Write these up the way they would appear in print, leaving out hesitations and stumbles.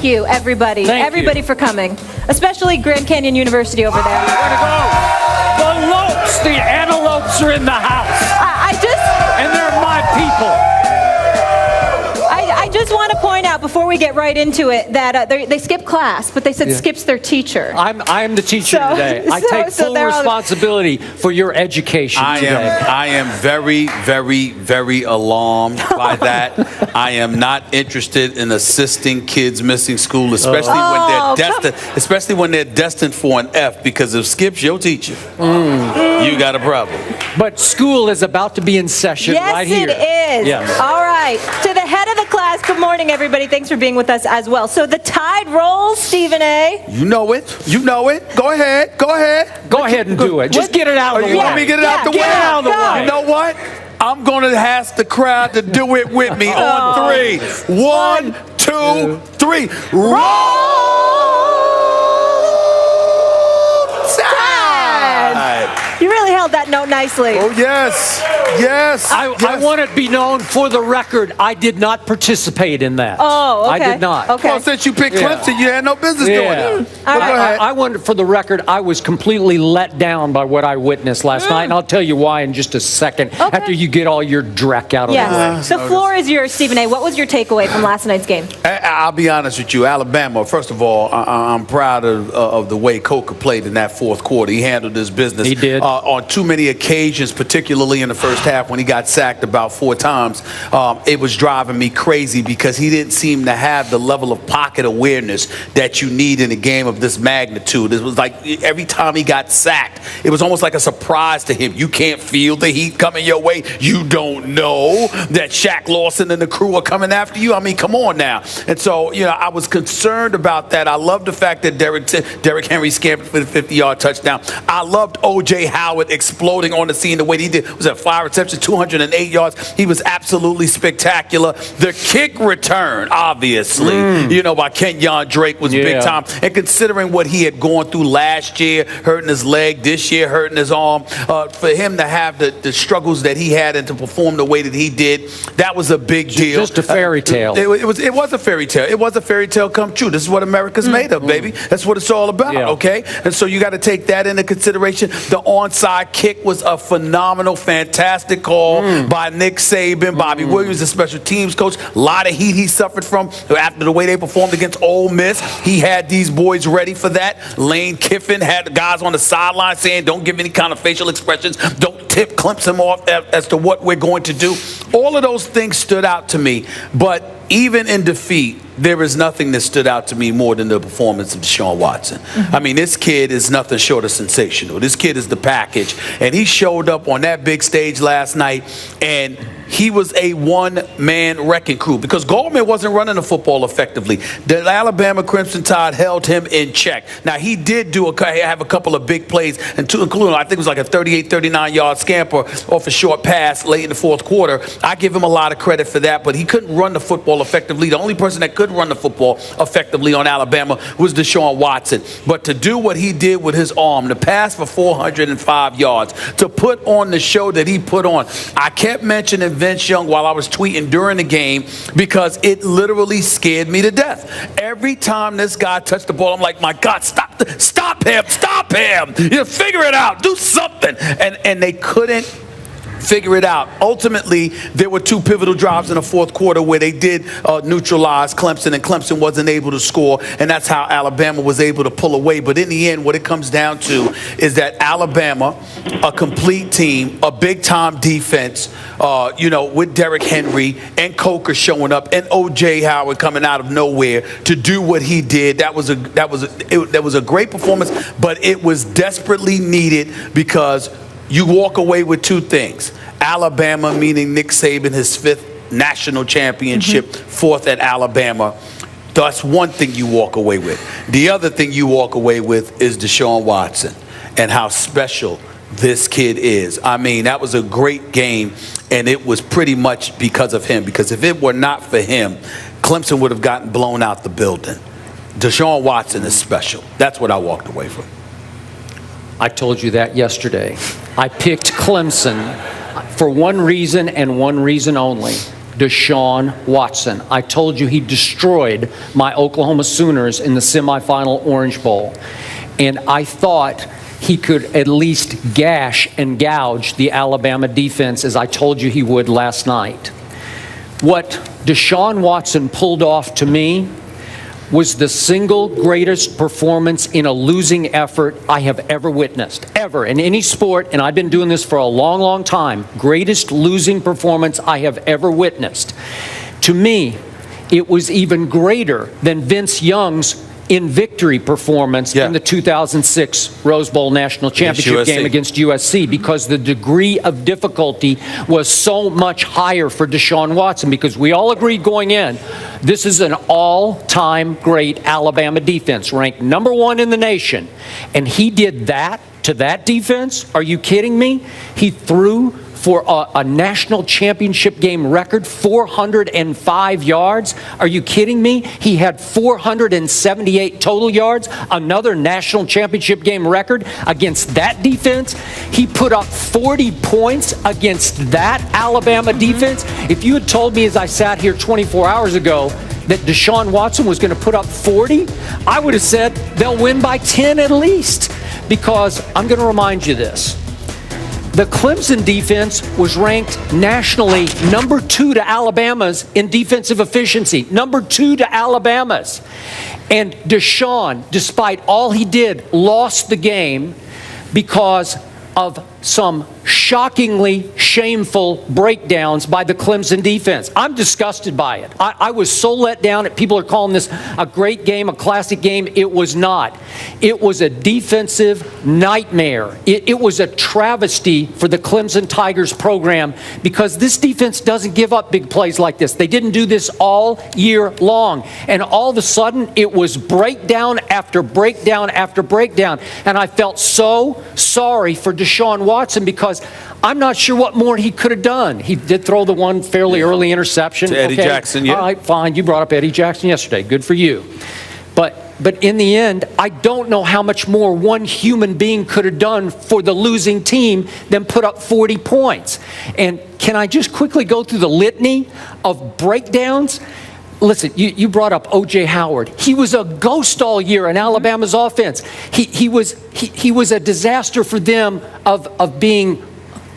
you, everybody. Everybody for coming, especially Grand Canyon University over there. Way to go. The lopes, the antelopes are in the house. And they're my people. I just want to point out before we get right into it that they skipped class, but they said Skip's their teacher. I'm the teacher today. I take full responsibility for your education today. I am very, very, very alarmed by that. I am not interested in assisting kids missing school, especially when they're destined for an F, because if Skip's your teacher, you got a problem. But school is about to be in session right here. Yes, it is. Yes. All right. To the head of the class, good morning, everybody. Thanks for being with us as well. So the tide rolls, Stephen A. You know it. You know it. Go ahead. Go ahead. Go ahead and do it. Just get it out of the way. You want me to get it out the way? Get it out of the way. You know what? I'm going to ask the crowd to do it with me on 3. 1, 2, 3. Roll Tide! You really held that note nicely. Oh, yes. Yes. I want it to be known for the record, I did not participate in that. Oh, okay. I did not. Okay. Well, since you picked Clemson, you had no business doing it. All right. Go ahead. I wanted, for the record, I was completely let down by what I witnessed last night, and I'll tell you why in just a second after you get all your dreck out of the way. The floor is yours, Stephen A. What was your takeaway from last night's game? I'll be honest with you. Alabama, first of all, I'm proud of the way Coker played in that fourth quarter. He handled his business. He did. On too many occasions, particularly in the first half when he got sacked about 4 times, it was driving me crazy because he didn't seem to have the level of pocket awareness that you need in a game of this magnitude. It was like every time he got sacked, it was almost like a surprise to him. You can't feel the heat coming your way. You don't know that Shaq Lawson and the crew are coming after you. I mean, come on now. And so, I was concerned about that. I love the fact that Derrick Henry scampered for the 50-yard touchdown. I loved O.J. Howard exploding on the scene the way he did. Was that 5 receptions, 208 yards? He was absolutely spectacular. The kick return, obviously, by Kenyon Drake was big time. And considering what he had gone through last year, hurting his leg, this year hurting his arm, for him to have the struggles that he had and to perform the way that he did, that was a big deal. Just a fairy tale. It was a fairy tale. It was a fairy tale come true. This is what America's made of, baby. That's what it's all about, okay? And so you got to take that into consideration. The onside kick was a phenomenal, fantastic call by Nick Saban. Bobby Williams, the special teams coach. A lot of heat he suffered from after the way they performed against Ole Miss. He had these boys ready for that. Lane Kiffin had the guys on the sideline saying, don't give any kind of facial expressions. Don't tip Clemson off as to what we're going to do. All of those things stood out to me. But even in defeat, there is nothing that stood out to me more than the performance of Deshaun Watson. I mean, this kid is nothing short of sensational. This kid is the package. And he showed up on that big stage last night, and he was a one-man wrecking crew because Goldman wasn't running the football effectively. The Alabama Crimson Tide held him in check. Now, he did have a couple of big plays, including, I think it was like a 38, 39-yard scamper off a short pass late in the fourth quarter. I give him a lot of credit for that, but he couldn't run the football effectively. The only person that could run the football effectively on Alabama was Deshaun Watson. But to do what he did with his arm, to pass for 405 yards, to put on the show that he put on, I kept mentioning Vince Young while I was tweeting during the game because it literally scared me to death. Every time this guy touched the ball, I'm like, my God, stop him. Figure it out. Do something. And they couldn't figure it out. Ultimately, there were 2 pivotal drives in the fourth quarter where they did neutralize Clemson, and Clemson wasn't able to score, and that's how Alabama was able to pull away. But in the end, what it comes down to is that Alabama, a complete team, a big-time defense, with Derrick Henry and Coker showing up and O.J. Howard coming out of nowhere to do what he did. That was a great performance, but it was desperately needed because you walk away with 2 things. Alabama, meaning Nick Saban, his 5th national championship, 4th at Alabama. That's one thing you walk away with. The other thing you walk away with is Deshaun Watson and how special this kid is. I mean, that was a great game, and it was pretty much because of him. Because if it were not for him, Clemson would have gotten blown out the building. Deshaun Watson is special. That's what I walked away from. I told you that yesterday. I picked Clemson for one reason and one reason only. Deshaun Watson. I told you he destroyed my Oklahoma Sooners in the semifinal Orange Bowl. And I thought he could at least gash and gouge the Alabama defense, as I told you he would last night. What Deshaun Watson pulled off to me was the single greatest performance in a losing effort I have ever witnessed, ever, in any sport, and I've been doing this for a long, long time. Greatest losing performance I have ever witnessed. To me, it was even greater than Vince Young's in victory performance in the 2006 Rose Bowl National Championship game against USC, because the degree of difficulty was so much higher for Deshaun Watson, because we all agreed going in, this is an all-time great Alabama defense, ranked number 1 in the nation. And he did that to that defense? Are you kidding me? He threw for a national championship game record, 405 yards. Are you kidding me? He had 478 total yards, another national championship game record against that defense. He put up 40 points against that Alabama defense. If you had told me as I sat here 24 hours ago that Deshaun Watson was going to put up 40, I would have said they'll win by 10 at least, because I'm going to remind you this. The Clemson defense was ranked nationally number 2 to Alabama's in defensive efficiency, number 2 to Alabama's. And Deshaun, despite all he did, lost the game because of some shockingly shameful breakdowns by the Clemson defense. I'm disgusted by it. I was so let down. People are calling this a great game, a classic game. It was not. It was a defensive nightmare. It was a travesty for the Clemson Tigers program, because this defense doesn't give up big plays like this. They didn't do this all year long. And all of a sudden, it was breakdown after breakdown after breakdown. And I felt so sorry for Deshaun Watson, because I'm not sure what more he could have done. He did throw the one fairly early interception. To Eddie Jackson, All right, fine. You brought up Eddie Jackson yesterday. Good for you. But in the end, I don't know how much more one human being could have done for the losing team than put up 40 points. And can I just quickly go through the litany of breakdowns? Listen, you brought up O.J. Howard. He was a ghost all year in Alabama's offense. He was a disaster for them of being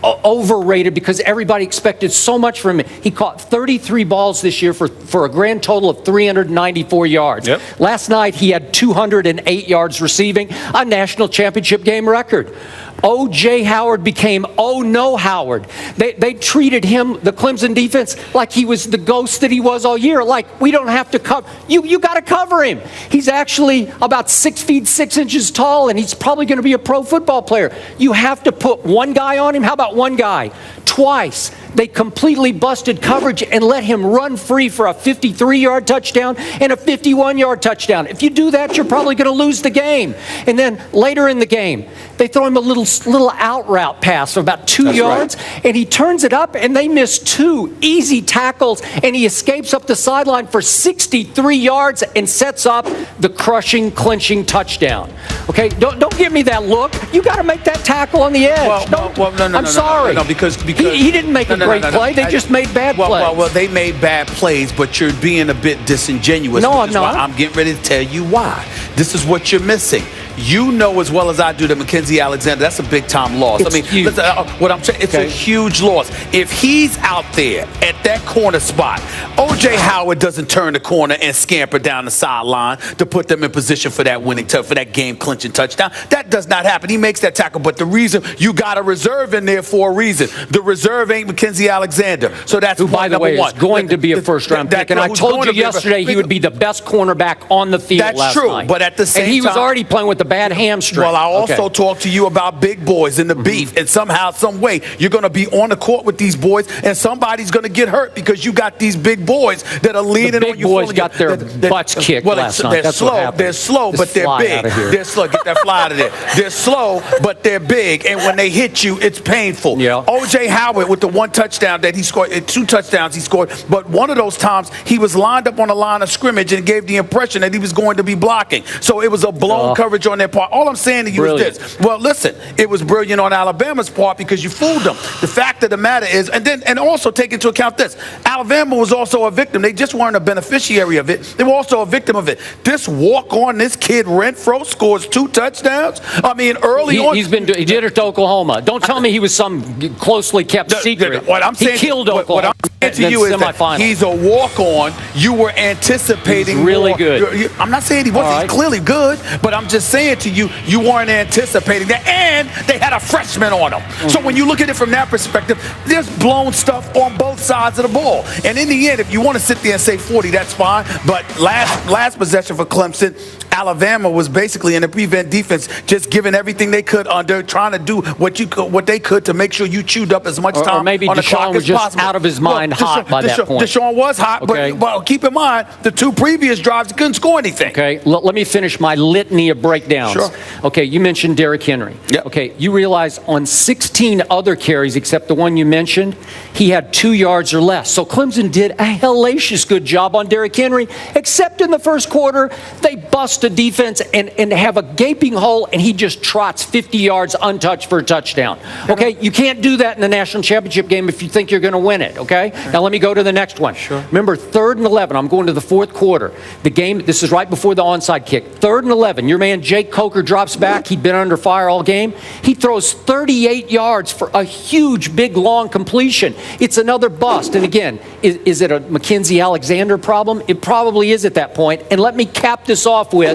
overrated, because everybody expected so much from him. He caught 33 balls this year for a grand total of 394 yards. Yep. Last night he had 208 yards receiving, a national championship game record. O.J. Howard became Oh No Howard. They treated him, the Clemson defense, like he was the ghost that he was all year. Like, we don't have to cover. You got to cover him. He's actually about 6 feet 6 inches tall, and he's probably going to be a pro football player. You have to put one guy on him. How about one guy? Twice they completely busted coverage and let him run free for a 53-yard touchdown and a 51-yard touchdown. If you do that, you're probably going to lose the game. And then later in the game, they throw him a little out route pass of about 2 yards, and he turns it up, and they miss 2 easy tackles, and he escapes up the sideline for 63 yards and sets up the crushing, clinching touchdown. Okay, don't give me that look. You got to make that tackle on the edge. No, I'm sorry. No, because he didn't make a great play. They just made bad plays. Well, they made bad plays, but you're being a bit disingenuous. No, I'm not. I'm getting ready to tell you why. This is what you're missing. You know as well as I do that Mackenzie Alexander, that's a big-time loss. It's huge. Listen, what I'm saying, it's a huge loss. If he's out there at that corner spot, O.J. Howard doesn't turn the corner and scamper down the sideline to put them in position for that winning for that game-clinching touchdown. That does not happen. He makes that tackle, but the reason you got a reserve in there for a reason. The reserve ain't Mackenzie Alexander. So that's who, by the way, is going to be a first-round pick. And I told you yesterday he would be the best cornerback on the field last night. That's true, but at the same time, he was already playing with the bad hamstring. Well, I also talked to you about big boys and the beef, and somehow, some way, you're going to be on the court with these boys, and somebody's going to get hurt because you got these big boys that are leaning on you. The big boys got their butts kicked last night. They're slow. They're slow, but they're big. They're slow. Get that fly out of there. They're slow, but they're big, and when they hit you, it's painful. Yeah. O.J. Howard with the one touchdown that he scored, 2 touchdowns he scored, but one of those times he was lined up on the line of scrimmage and gave the impression that he was going to be blocking. So it was a blown coverage on their part. All I'm saying to you is this. Well, listen, it was brilliant on Alabama's part because you fooled them. The fact of the matter is, and also take into account this, Alabama was also a victim. They just weren't a beneficiary of it. They were also a victim of it. This walk-on, this kid Renfro scores 2 touchdowns. I mean, early on. He did it to Oklahoma. Don't tell me he was some closely kept secret. What I'm saying, he killed Oklahoma. What I'm saying to you is that he's a walk-on. You were anticipating he's really good. I'm not saying he wasn't. He's clearly good, but I'm just saying to you, you weren't anticipating that. And they had a freshman on them. So when you look at it from that perspective, there's blown stuff on both sides of the ball. And in the end, if you want to sit there and say 40, that's fine. But last possession for Clemson, Alabama was basically in the prevent defense, just giving everything they could under, trying to do what they could to make sure you chewed up as much time or maybe on the clock Deshaun was as just possible. out of his mind, hot by that point. Deshaun was hot, but keep in mind the 2 previous drives he couldn't score anything. Okay, let me finish my litany of breakdowns. Sure. Okay, you mentioned Derrick Henry. Yep. Okay, you realize on 16 other carries except the one you mentioned, he had 2 yards or less. So Clemson did a hellacious good job on Derrick Henry, except in the first quarter, they bust a defense and have a gaping hole, and he just trots 50 yards untouched for a touchdown. Okay, you can't do that in the national championship game if you think you're going to win it. Okay, now let me go to the next one. Sure. Remember, 3rd and 11. I'm going to the 4th quarter. The game. This is right before the onside kick. 3rd and 11. Your man Jake Coker drops back. He'd been under fire all game. He throws 38 yards for a huge, big, long completion. It's another bust. And again, is it a Mackenzie Alexander problem? It probably is at that point. And let me cap this off with,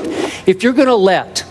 if you're going to let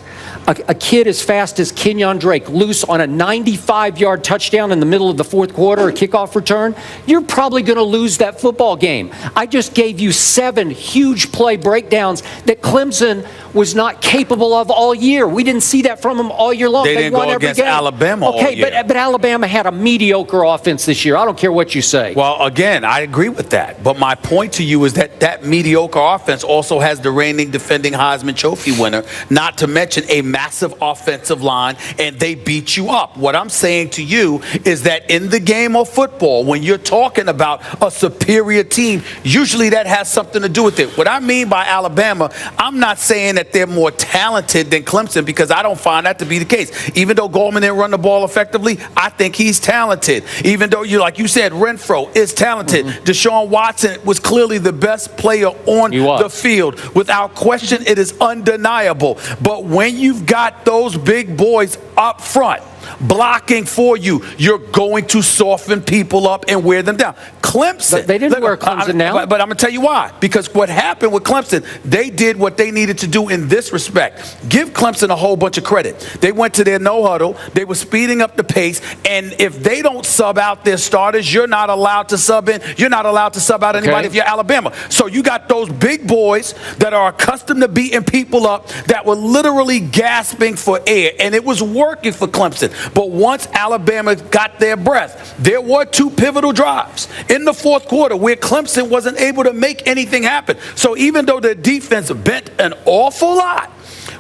a kid as fast as Kenyon Drake loose on a 95-yard touchdown in the middle of the 4th quarter, a kickoff return, you're probably going to lose that football game. I just gave you 7 huge play breakdowns that Clemson was not capable of all year. We didn't see that from them all year long. They didn't won go every against game. Alabama all year. But Alabama had a mediocre offense this year. I don't care what you say. Well, again, I agree with that. But my point to you is that mediocre offense also has the reigning defending Heisman Trophy winner, not to mention a massive offensive line, and they beat you up. What I'm saying to you is that in the game of football, when you're talking about a superior team, usually that has something to do with it. What I mean by Alabama, I'm not saying that they're more talented than Clemson, because I don't find that to be the case. Even though Goldman didn't run the ball effectively, I think he's talented. Even though, like you said, Renfro is talented. Deshaun Watson was clearly the best player on the field. Without question, it is undeniable. But when you've got those big boys up front blocking for you, you're going to soften people up and wear them down. Clemson. But they didn't wear Clemson down. But I'm going to tell you why. Because what happened with Clemson, they did what they needed to do in this respect. Give Clemson a whole bunch of credit. They went to their no huddle. They were speeding up the pace. And if they don't sub out their starters, you're not allowed to sub in. You're not allowed to sub out anybody if you're Alabama. So you got those big boys that are accustomed to beating people up that were literally gasping for air. And it was working for Clemson. But once Alabama got their breath, there were 2 pivotal drives in the 4th quarter where Clemson wasn't able to make anything happen. So even though the defense bent an awful lot,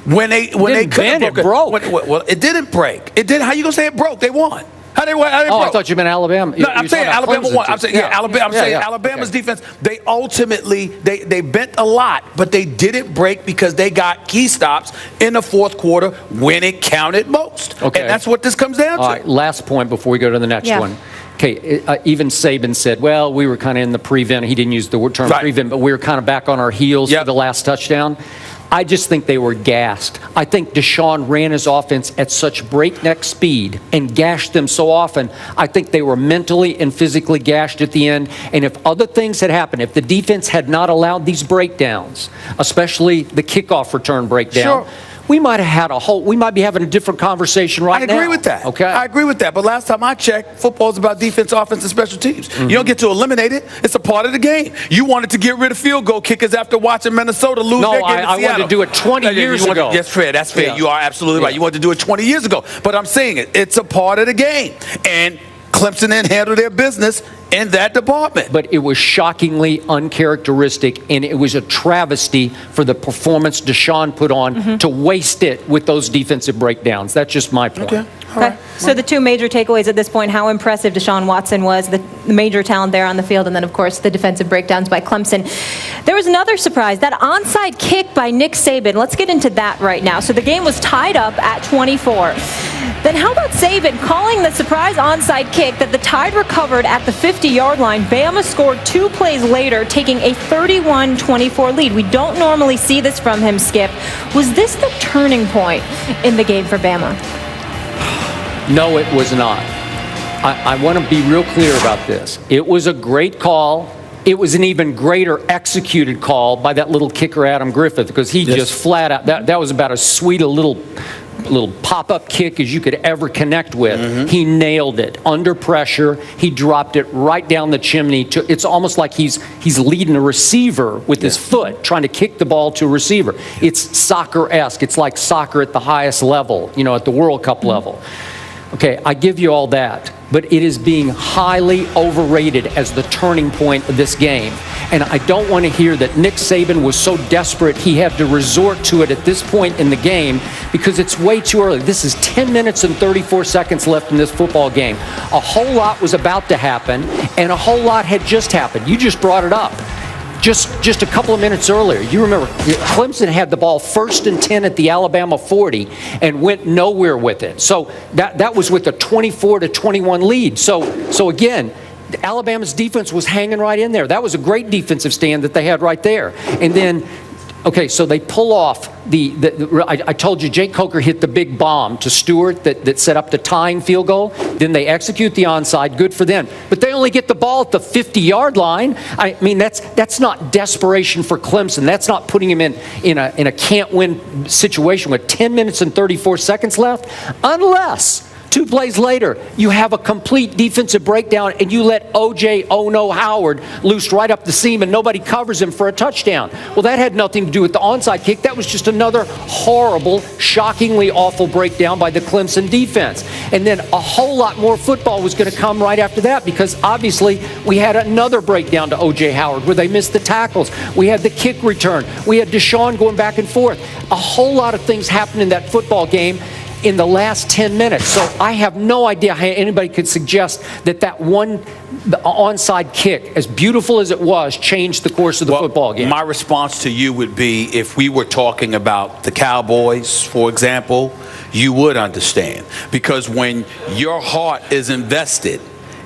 when they couldn't, it broke. Well, it didn't break. It did. How you gonna say it broke? They won. How they broke? I thought you meant Alabama. No, I'm saying Alabama won. I'm saying Alabama. I'm saying Alabama's Okay. defense. They ultimately they bent a lot, but they didn't break because they got key stops in the 4th quarter when it counted most. Okay. And that's what this comes down to. All right, last point before we go to the next one. Okay, even Saban said, well, we were kind of in the prevent. He didn't use the term prevent, but we were kind of back on our heels for the last touchdown. I just think they were gassed. I think Deshaun ran his offense at such breakneck speed and gashed them so often. I think they were mentally and physically gashed at the end. And if other things had happened, if the defense had not allowed these breakdowns, especially the kickoff return breakdown, we might be having a different conversation right now. I agree with that. Okay. I agree with that. But last time I checked, football's about defense, offense, and special teams. You don't get to eliminate it. It's a part of the game. You wanted to get rid of field goal kickers after watching Minnesota lose their game in Seattle. I wanted to do it 20 years ago. That's fair. That's fair. Yeah. You are absolutely right. You wanted to do it 20 years ago. But I'm saying it's a part of the game. And Clemson didn't handle their business in that department. But it was shockingly uncharacteristic, and it was a travesty for the performance Deshaun put on to waste it with those defensive breakdowns. That's just my point. Okay. So the two major takeaways at this point, how impressive Deshaun Watson was, the major talent there on the field, and then, of course, the defensive breakdowns by Clemson. There was another surprise, that onside kick by Nick Saban. Let's get into that right now. So the game was tied up at 24. Then how about Saban calling the surprise onside kick that the Tide recovered at the 50-yard line? Bama scored 2 plays later, taking a 31-24 lead. We don't normally see this from him, Skip. Was this the turning point in the game for Bama? No, it was not. I want to be real clear about this. It was a great call. It was an even greater executed call by that little kicker, Adam Griffith, because he just flat out, that was about as sweet a little pop-up kick as you could ever connect with. He nailed it under pressure. He dropped it right down the chimney. It's almost like he's leading a receiver with his foot, trying to kick the ball to a receiver. It's soccer-esque. It's like soccer at the highest level, at the World Cup level. Okay, I give you all that, but it is being highly overrated as the turning point of this game. And I don't want to hear that Nick Saban was so desperate he had to resort to it at this point in the game, because it's way too early. This is 10 minutes and 34 seconds left in this football game. A whole lot was about to happen, and a whole lot had just happened. You just brought it up. Just a couple of minutes earlier, you remember Clemson had the ball 1st and 10 at the Alabama 40 and went nowhere with it. So that was with a 24-21 lead. So again, Alabama's defense was hanging right in there. That was a great defensive stand that they had right there. And then, okay, so they pull off I told you Jake Coker hit the big bomb to Stewart that set up the tying field goal. Then they execute the onside. Good for them. But they only get the ball at the 50-yard line. I mean, that's not desperation for Clemson. That's not putting him in a can't-win situation with 10 minutes and 34 seconds left, unless 2 plays later, you have a complete defensive breakdown and you let O.J. "Oh no" Howard loose right up the seam and nobody covers him for a touchdown. Well, that had nothing to do with the onside kick. That was just another horrible, shockingly awful breakdown by the Clemson defense. And then a whole lot more football was going to come right after that, because obviously we had another breakdown to O.J. Howard where they missed the tackles. We had the kick return. We had Deshaun going back and forth. A whole lot of things happened in that football game in the last 10 minutes. So I have no idea how anybody could suggest that the onside kick, as beautiful as it was, changed the course of the football game. My response to you would be, if we were talking about the Cowboys, for example, you would understand. Because when your heart is invested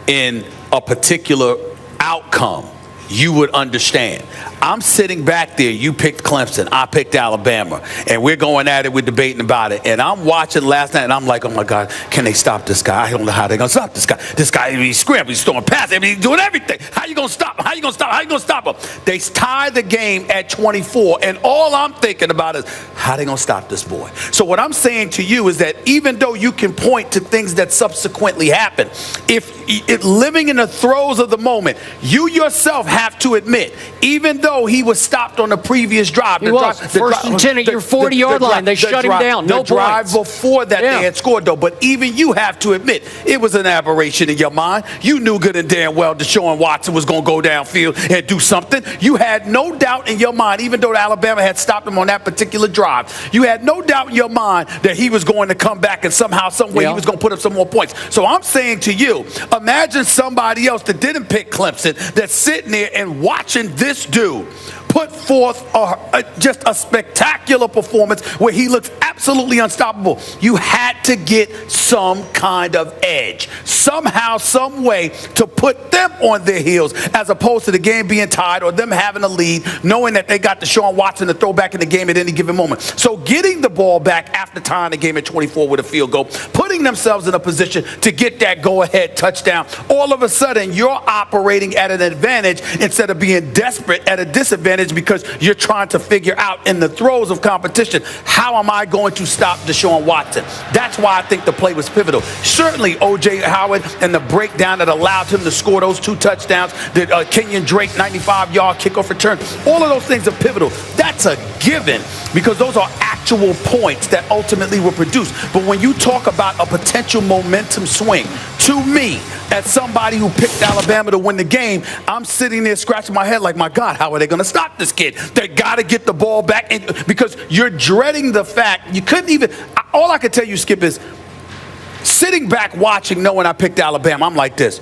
in a particular outcome, you would understand. I'm sitting back there. You picked Clemson. I picked Alabama. And we're going at it. We're debating about it. And I'm watching last night, and I'm like, oh, my God, can they stop this guy? I don't know how they're going to stop this guy. This guy, he's scrambling. He's throwing passes. He's doing everything. How you going to stop him? How you going to stop him? How you going to stop him? They tied the game at 24. And all I'm thinking about is, how they going to stop this boy? So what I'm saying to you is that even though you can point to things that subsequently happened, if living in the throes of the moment, you yourself have to admit, even though he was stopped on the previous drive. He was. First and 10 at your 40-yard line. They shut him down. No points. The drive before that they had scored, though. But even you have to admit, it was an aberration in your mind. You knew good and damn well Deshaun Watson was going to go downfield and do something. You had no doubt in your mind, even though Alabama had stopped him on that particular drive, you had no doubt in your mind that he was going to come back and somehow, some way, he was going to put up some more points. So I'm saying to you, imagine somebody else that didn't pick Clemson that's sitting there and watching this dude put forth just a spectacular performance where he looks absolutely unstoppable. You had to get some kind of edge, somehow, some way, to put them on their heels, as opposed to the game being tied or them having a lead, knowing that they got Deshaun Watson to throw back in the game at any given moment. So getting the ball back after tying the game at 24 with a field goal, putting themselves in a position to get that go-ahead touchdown, all of a sudden you're operating at an advantage instead of being desperate at a disadvantage, because you're trying to figure out in the throes of competition, how am I going to stop Deshaun Watson? That's why I think the play was pivotal. Certainly O.J. Howard and the breakdown that allowed him to score those 2 touchdowns, the Kenyon Drake 95-yard kickoff return, all of those things are pivotal. That's a given, because those are accurate actual points that ultimately were produced. But when you talk about a potential momentum swing, to me, as somebody who picked Alabama to win the game, I'm sitting there scratching my head like, my God, how are they going to stop this kid? They got to get the ball back. Because you're dreading the fact you couldn't even – all I can tell you, Skip, is sitting back watching, knowing I picked Alabama, I'm like this.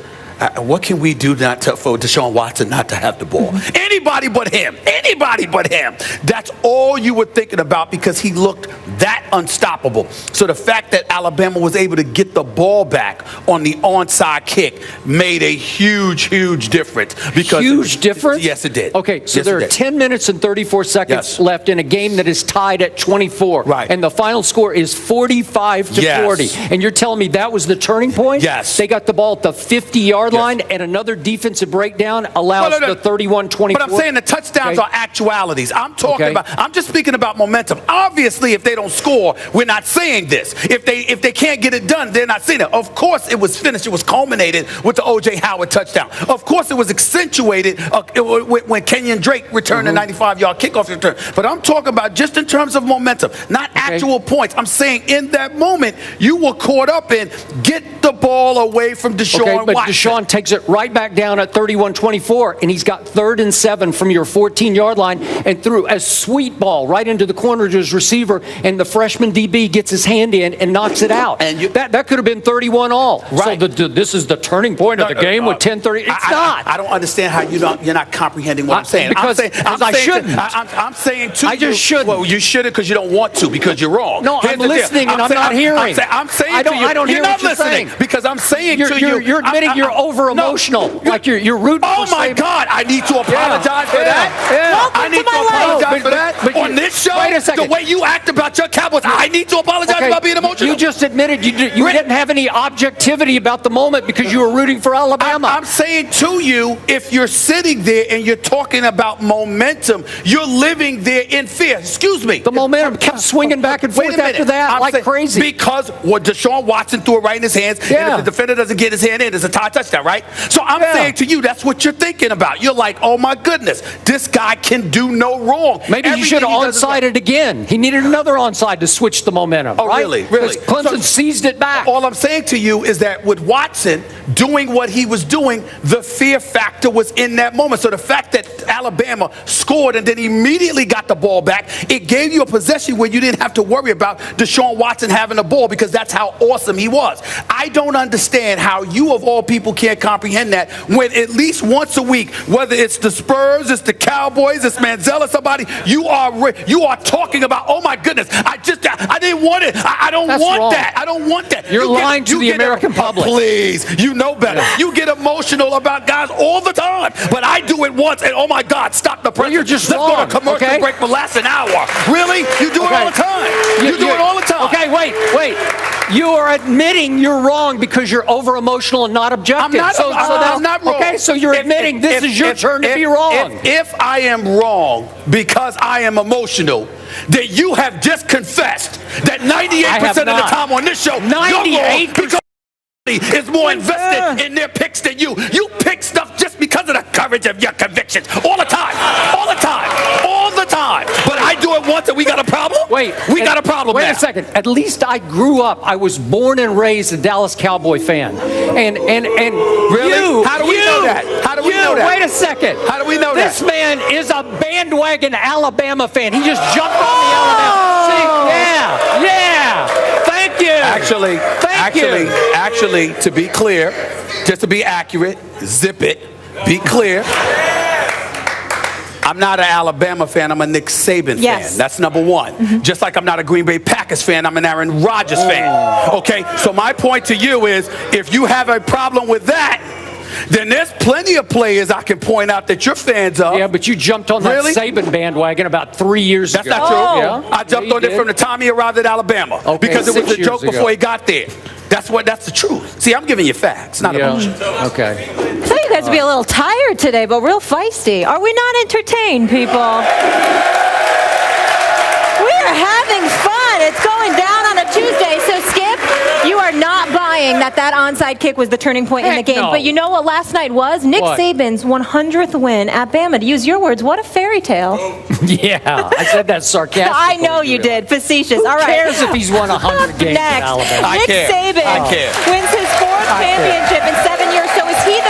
What can we do for Deshaun Watson not to have the ball? Anybody but him. Anybody but him. That's all you were thinking about because he looked that unstoppable. So the fact that Alabama was able to get the ball back on the onside kick made a huge, huge difference. Huge difference? Yes, it did. Okay, so yes, there are 10 minutes and 34 seconds left in a game that is tied at 24. Right. And the final score is 45-40. And you're telling me that was the turning point? Yes. They got the ball at the 50-yard line, and another defensive breakdown allows the 31-24. But I'm saying the touchdowns are actualities. I'm talking about. I'm just speaking about momentum. Obviously, if they don't score, we're not saying this. If they can't get it done, they're not saying it. Of course, it was finished. It was culminated with the O.J. Howard touchdown. Of course, it was accentuated when Kenyon Drake returned a 95-yard kickoff return. But I'm talking about just in terms of momentum, not actual points. I'm saying in that moment, you were caught up in get the ball away from Deshaun but Watson. Deshaun takes it right back down at 31-24, and he's got 3rd and 7 from your 14-yard line and threw a sweet ball right into the corner to his receiver, and the freshman DB gets his hand in and knocks it out. And that could have been 31 all. Right. So this is the turning point of the game with 10:30. It's not. I don't understand how you're not comprehending what I'm saying. Because I shouldn't. I'm saying to I just shouldn't. Well, you shouldn't because you don't want to because you're wrong. No, I'm listening and I'm not hearing. I'm saying to you, I don't you're hear not what you're listening saying. because I'm saying to you. You're admitting you're over emotional. Like you're rooting for Oh my God! I need to apologize for that. I need to apologize for that. But on this show, wait a second. the way you act about your Cowboys, I need to apologize about being emotional. You just admitted you didn't have any objectivity about the moment because you were rooting for Alabama. I'm saying to you, if you're sitting there and you're talking about momentum, you're living there in fear. Excuse me. The momentum kept swinging back and forth after that like crazy. Because what Deshaun Watson threw it right in his hands, and if the defender doesn't get his hand in, it's a tie touchdown, right? So I'm saying to you, that's what you're thinking about. You're like, oh my goodness, this guy can do no wrong. Maybe he should have onside again. He needed another onside to switch the momentum. Oh, right? Really? Clemson seized it back. All I'm saying to you is that with Watson doing what he was doing, the fear factor was in that moment. So the fact that Alabama scored and then immediately got the ball back, it gave you a possession where you didn't have to worry about Deshaun Watson having the ball because that's how awesome he was. I don't understand how you of all people can't comprehend that when at least once a week, whether it's the Spurs, it's the Cowboys, it's Manziel, somebody, you are talking about, oh my goodness, I didn't want it. I don't want that. I don't want that. You're lying to the American public. Please, you know better. You get emotional about guys all the time, but I do it once and oh my God, stop the pressure. You're just Let's wrong, go to commercial break for last an hour. Really? You do it all the time. You do it all the time. Okay, wait. You are admitting you're wrong because you're over emotional and not objective. I'm not wrong. Okay, so you're admitting this is your turn to be wrong. If I am wrong because I am emotional, then you have just confessed that 98% of the time on this show, 98% is more invested in their picks than you. You pick stuff just because of the courage of your convictions. All the time. All the time. All the time. But I do it once and we got a problem? We got a problem Wait now. a second. At least I grew up. I was born and raised a Dallas Cowboy fan. And really? How do we know that? How do we know that? Wait a second. How do we know that? This man is a bandwagon Alabama fan. He just jumped on the Alabama. See? Yeah. Thank you. Actually, to be clear, just to be accurate, zip it, be clear. I'm not an Alabama fan. I'm a Nick Saban fan. That's number one. Just like I'm not a Green Bay Packers fan, I'm an Aaron Rodgers fan. Okay, so my point to you is if you have a problem with that, then there's plenty of players I can point out that you're fans of. Yeah, but you jumped on that Saban bandwagon about 3 years ago. That's not true. Yeah. I jumped on it from the time he arrived at Alabama because it was a joke before he got there. That's the truth. See, I'm giving you facts, not emotion. Okay. I thought you guys would be a little tired today, but real feisty. Are we not entertained, people? We are having fun. It's going down on a Tuesday. So, Skip, you are not buying saying that onside kick was the turning point in the Heck game. no. But you know what last night was? Nick What? Saban's 100th win at Bama. To use your words, what a fairy tale. Yeah, I said that sarcastically. I know you did. Facetious. Who All right. cares if he's won 100 games in Next, Alabama? I Nick care. Saban I care. wins his 4th championship in 7 years. So is he